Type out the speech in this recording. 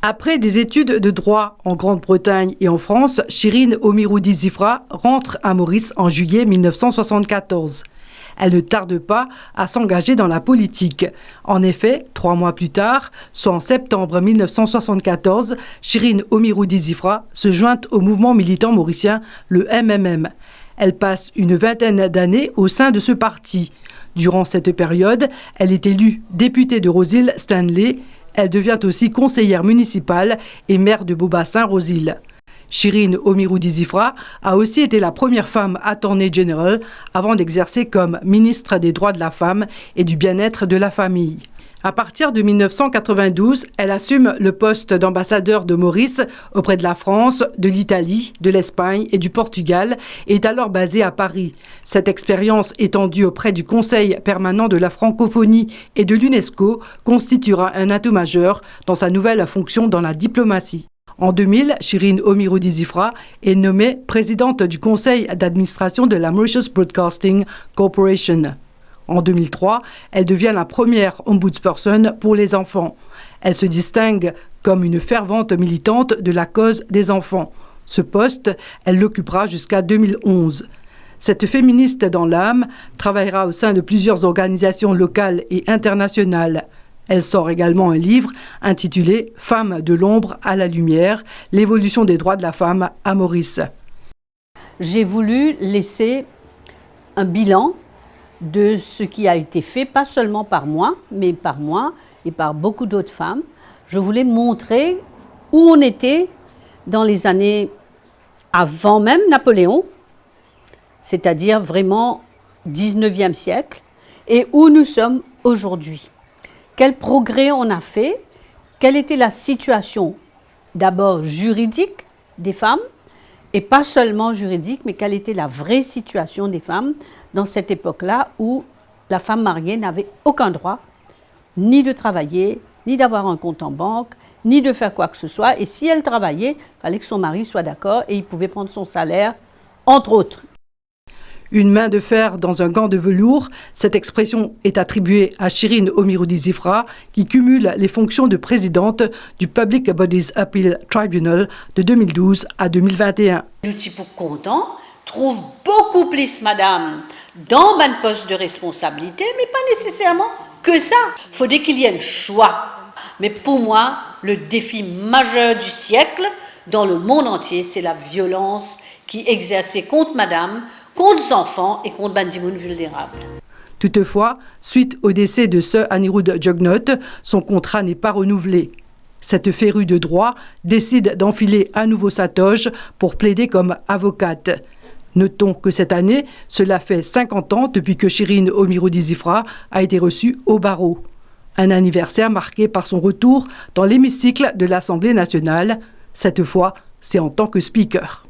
Après des études de droit en Grande-Bretagne et en France, Shirin Omiroudi Zifra rentre à Maurice en juillet 1974. Elle ne tarde pas à s'engager dans la politique. En effet, 3 mois plus tard, soit en septembre 1974, Shirin Omiroudi Zifra se joint au mouvement militant mauricien, le MMM. Elle passe une vingtaine d'années au sein de ce parti. Durant cette période, elle est élue députée de Rosille-Stanley. Elle devient aussi conseillère municipale et maire de Beaubassin-Rosille. Shirin Omiroudi Zifra a aussi été la première femme attorney general avant d'exercer comme ministre des droits de la femme et du bien-être de la famille. À partir de 1992, elle assume le poste d'ambassadeur de Maurice auprès de la France, de l'Italie, de l'Espagne et du Portugal et est alors basée à Paris. Cette expérience étendue auprès du Conseil permanent de la francophonie et de l'UNESCO constituera un atout majeur dans sa nouvelle fonction dans la diplomatie. En 2000, Shirin Omiroudi Zifra est nommée présidente du conseil d'administration de la Mauritius Broadcasting Corporation. En 2003, elle devient la première ombudsperson pour les enfants. Elle se distingue comme une fervente militante de la cause des enfants. Ce poste, elle l'occupera jusqu'à 2011. Cette féministe dans l'âme travaillera au sein de plusieurs organisations locales et internationales. Elle sort également un livre intitulé « Femmes de l'ombre à la lumière, l'évolution des droits de la femme à Maurice ». J'ai voulu laisser un bilan de ce qui a été fait, pas seulement par moi, mais par moi et par beaucoup d'autres femmes. Je voulais montrer où on était dans les années avant même Napoléon, c'est-à-dire vraiment 19e siècle, et où nous sommes aujourd'hui. Quel progrès on a fait, quelle était la situation d'abord juridique des femmes, et pas seulement juridique, mais quelle était la vraie situation des femmes dans cette époque-là où la femme mariée n'avait aucun droit, ni de travailler, ni d'avoir un compte en banque, ni de faire quoi que ce soit. Et si elle travaillait, il fallait que son mari soit d'accord et il pouvait prendre son salaire, entre autres. Une main de fer dans un gant de velours, cette expression est attribuée à Shirin Omiroudi Zifra, qui cumule les fonctions de présidente du Public Bodies Appeal Tribunal de 2012 à 2021. L'outil pour content trouve beaucoup plus, madame, dans un poste de responsabilité, mais pas nécessairement que ça. Il faudrait qu'il y ait le choix. Mais pour moi, le défi majeur du siècle, dans le monde entier, c'est la violence qui est exercée contre madame, contre les enfants et contre les gens vulnérables. Toutefois, suite au décès de Sir Anirudh Jugnauth, son contrat n'est pas renouvelé. Cette férue de droit décide d'enfiler à nouveau sa toge pour plaider comme avocate. Notons que cette année, cela fait 50 ans depuis que Shirin Omiroudi Zifra a été reçue au barreau. Un anniversaire marqué par son retour dans l'hémicycle de l'Assemblée nationale. Cette fois, c'est en tant que speaker.